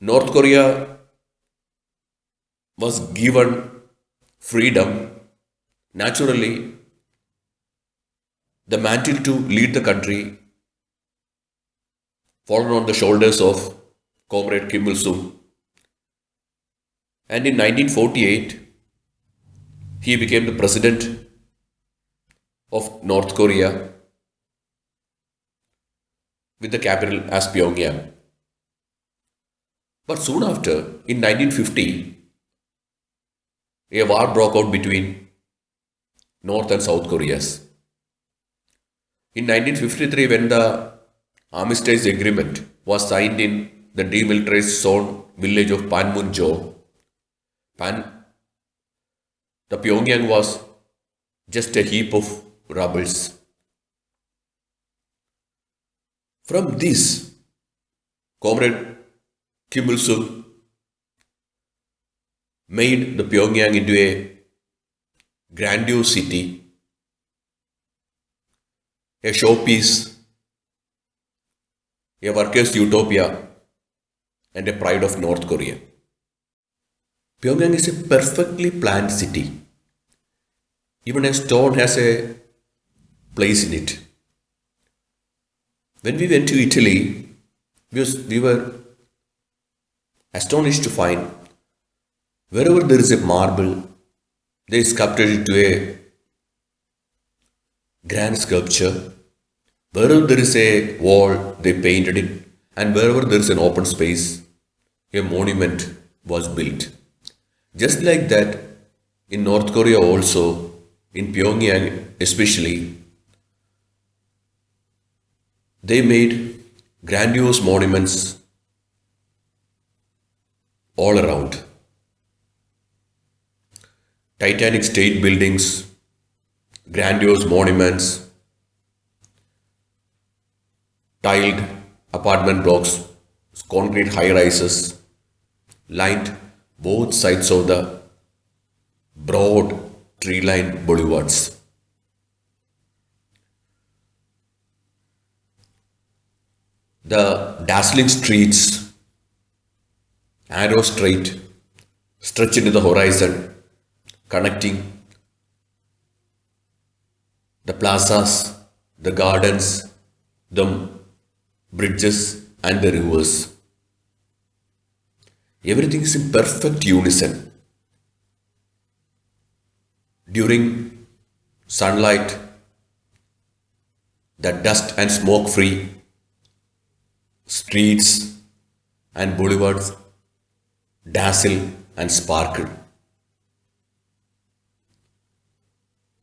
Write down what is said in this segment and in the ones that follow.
North Korea was given freedom. Naturally, the mantle to lead the country fallen on the shoulders of Comrade Kim Il Sung. And in 1948, he became the president of North Korea with the capital as Pyongyang. But soon after, in 1950, a war broke out between North and South Koreas. In 1953, when the Armistice Agreement was signed in the demilitarized zone village of Panmunjom, the Pyongyang was just a heap of rubbles. From this, Comrade Kim Il Sung made the Pyongyang into a grandiose city, a showpiece, a workers' utopia, and a pride of North Korea. Pyongyang is a perfectly planned city. Even a stone has a place in it. When we went to Italy, we were astonished to find wherever there is a marble, they sculpted it to a grand sculpture. Wherever there is a wall, they painted it. And wherever there is an open space, a monument was built. Just like that, in North Korea also, in Pyongyang especially, they made grandiose monuments all around. Titanic state buildings, grandiose monuments, tiled apartment blocks, concrete high rises, lined both sides of the broad tree-lined boulevards. The dazzling streets, arrow straight, stretch into the horizon, connecting the plazas, the gardens, the bridges, and the rivers. Everything is in perfect unison. During sunlight, the dust and smoke free streets and boulevards dazzle and sparkle.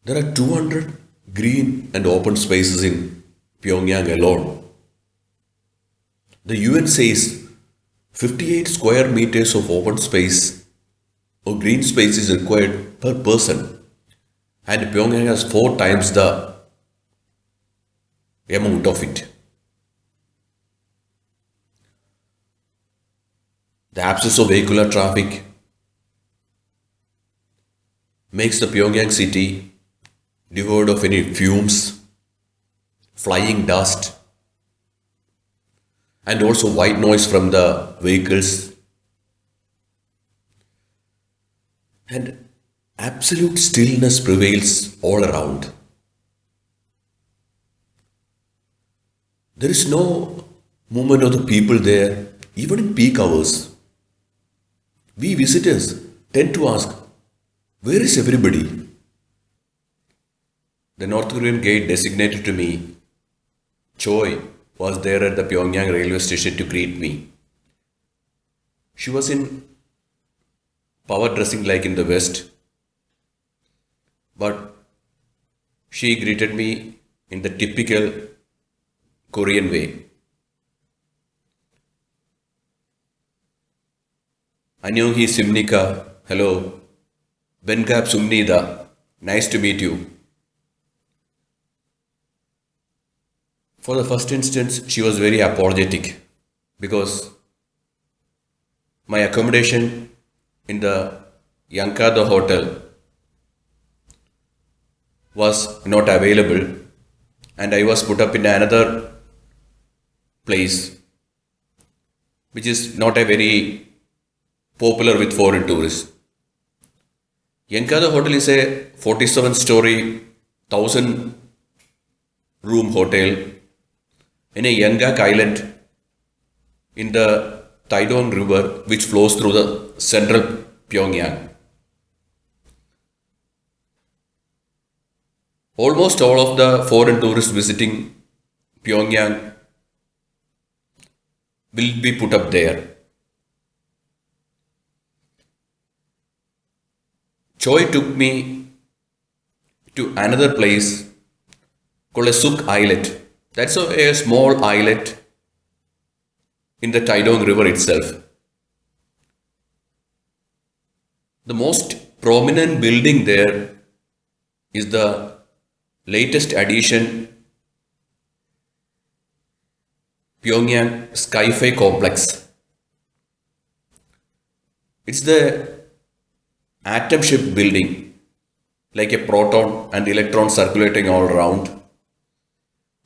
There are 200 green and open spaces in Pyongyang alone. The UN says 58 square meters of open space or green space is required per person, and Pyongyang has 4 times the amount of it. The absence of vehicular traffic makes the Pyongyang city devoid of any fumes, flying dust, and also white noise from the vehicles, and absolute stillness prevails all around. There is no movement of the people there, even in peak hours. We visitors tend to ask, where is everybody? The North Korean guide designated to me, Choi, was there at the Pyongyang railway station to greet me. She was in power dressing like in the West, but she greeted me in the typical Korean way. Annyeonghi Simnika, hello. Benkap Sumnida, nice to meet you. For the first instance, she was very apologetic because my accommodation in the Yankada hotel was not available and I was put up in another place which is not a very popular with foreign tourists. Yankada Hotel is a 47-story, 1,000-room hotel in a Yangak island in the Taedong River, which flows through the central Pyongyang. Almost all of the foreign tourists visiting Pyongyang will be put up there. Choi took me to another place called a Suk Islet. That's a small islet in the Taedong River itself. The most prominent building there is the latest addition, Pyongyang Skyfi Complex. It's the atom ship building, like a proton and electron circulating all around,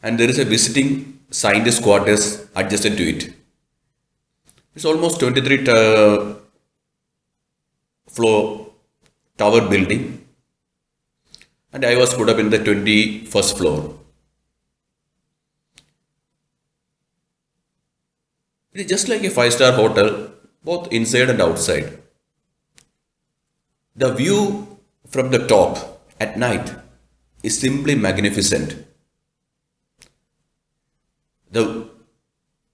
and there is a visiting scientist quarters adjacent to it. It's almost 23 floor tower building, and I was put up in the 21st floor. It is just like a 5-star hotel, both inside and outside. The view from the top at night is simply magnificent. The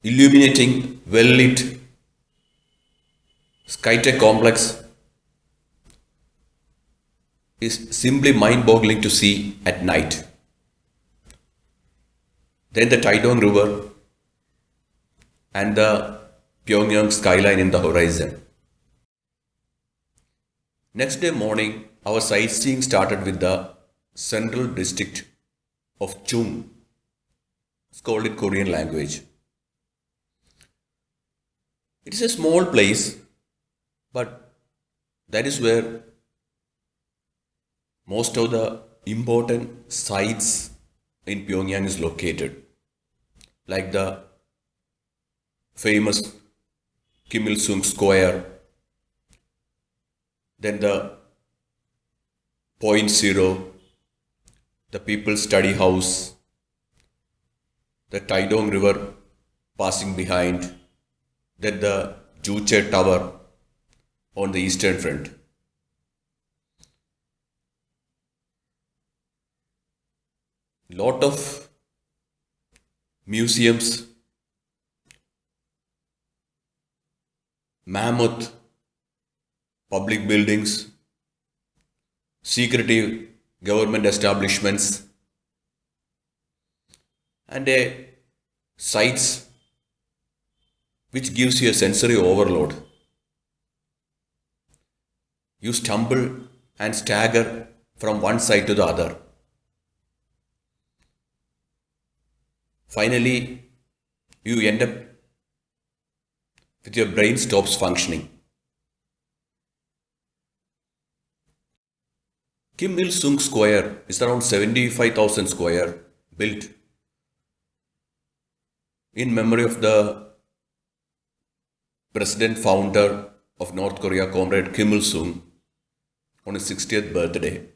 illuminating, well-lit Skytech complex is simply mind-boggling to see at night. Then the Taedong River and the Pyongyang skyline in the horizon. Next day morning, our sightseeing started with the central district of Chung. It's called in Korean language. It is a small place, but that is where most of the important sites in Pyongyang is located, like the famous Kim Il-sung Square, then the Point Zero, the People's Study House, the Taedong River passing behind, then the Juche Tower on the eastern front. Lot of museums, mammoth public buildings, secretive government establishments, and sites which gives you a sensory overload. You stumble and stagger from one side to the other. Finally, you end up with your brain stops functioning. Kim Il-sung Square is around 75,000 square, built in memory of the president founder of North Korea, Comrade Kim Il-sung, on his 60th birthday.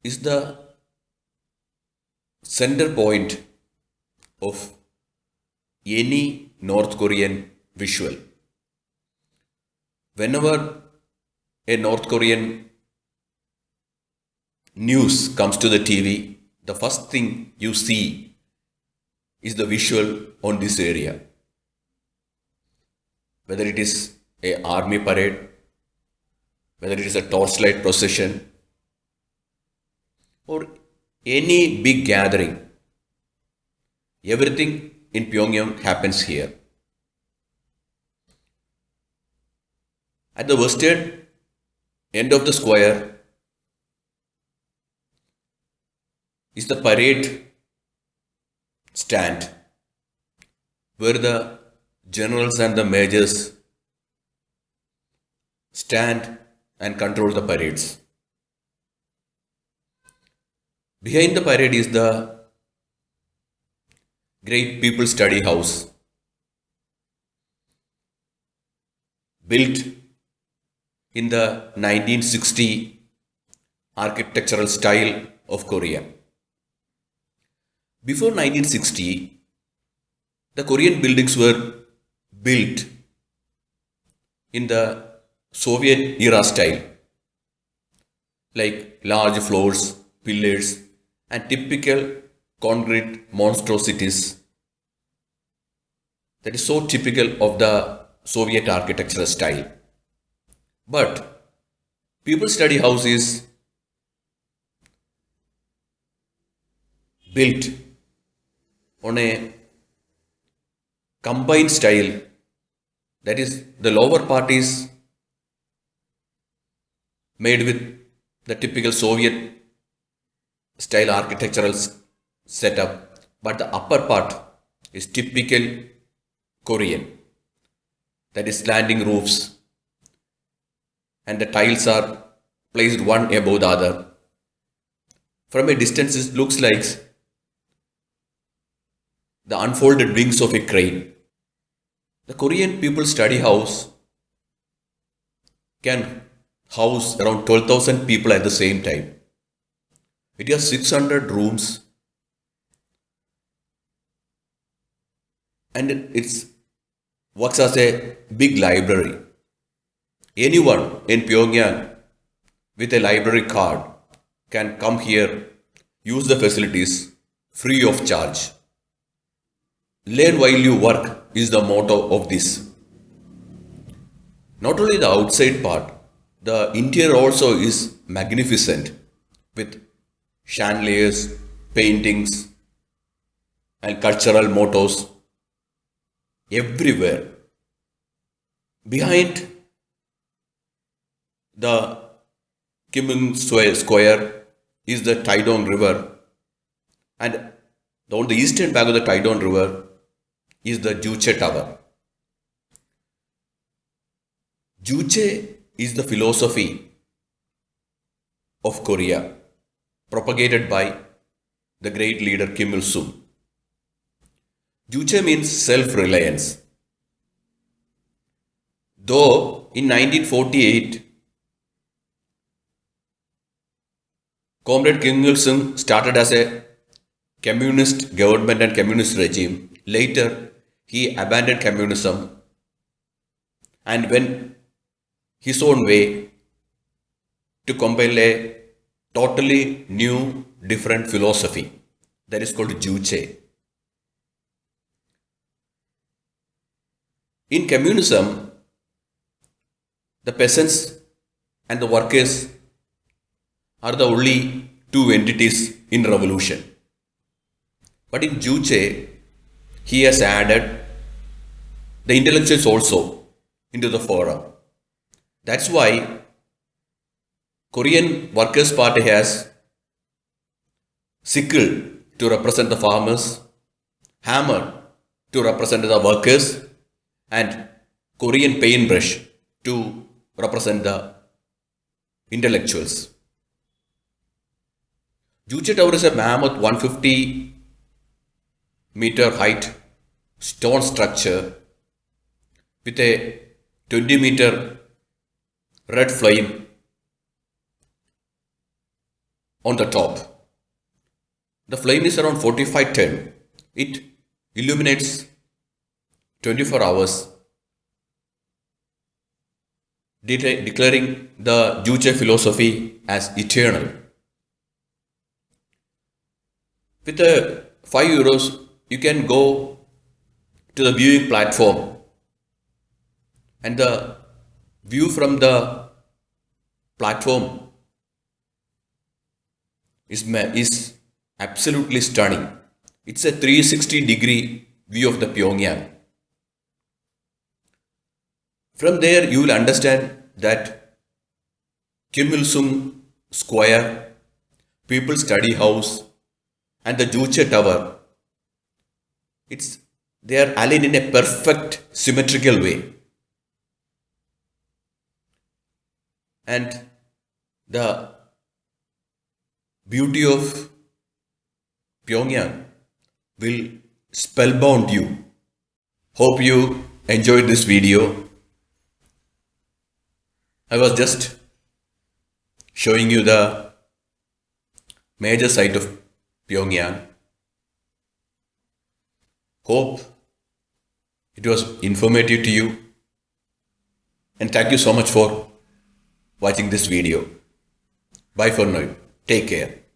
Is the center point of any North Korean visual. Whenever a North Korean news comes to the TV, the first thing you see is the visual on this area. Whether it is an army parade, whether it is a torchlight procession, or any big gathering, everything in Pyongyang happens here. At the western end of the square is the parade stand where the generals and the majors stand and control the parades. Behind the parade is the great people study house built in the 1960 architectural style of Korea. Before 1960, the Korean buildings were built in the Soviet era style, like large floors, pillars, and typical concrete monstrosities. That is so typical of the Soviet architectural style. But People Study House is built on a combined style, that is, the lower part is made with the typical Soviet style architectural setup, but the upper part is typical Korean, that is slanting roofs, and the tiles are placed one above the other. From a distance, it looks like the unfolded wings of a crane. The Korean People Study House can house around 12,000 people at the same time. It has 600 rooms and it works as a big library. Anyone in Pyongyang with a library card can come here, use the facilities free of charge. Learn while you work is the motto of this. Not only the outside part, the interior also is magnificent with chandeliers, paintings, and cultural mottos everywhere. Behind the Kim Il Square is the Taedong River, and on the eastern bank of the Taedong River is the Juche Tower. Juche is the philosophy of Korea propagated by the great leader Kim Il Sung. Juche means self-reliance. Though in 1948, Comrade Kim Il Sung started as a communist government and communist regime. Later, he abandoned communism and went his own way to compile a totally new, different philosophy that is called Juche. In communism, the peasants and the workers are the only two entities in revolution. But in Juche, he has added the intellectuals also into the forum. That's why Korean Workers' Party has sickle to represent the farmers, hammer to represent the workers, and Korean paintbrush to represent the intellectuals. Juche Tower is a mammoth 150-meter height stone structure with a 20-meter red flame on the top. The flame is around 45 ton. It illuminates 24 hours, declaring the Juche philosophy as eternal. With the 5 euros, you can go to the viewing platform, and the view from the platform is absolutely stunning. It's a 360-degree view of the Pyongyang. From there, you will understand that Kim Il Sung Square, People Study House, and the Juche Tower, they are aligned in a perfect symmetrical way. And the beauty of Pyongyang will spellbound you. Hope you enjoyed this video. I was just showing you the major site of Pyongyang. Hope it was informative to you, and thank you so much for watching this video. Bye for now. Take care.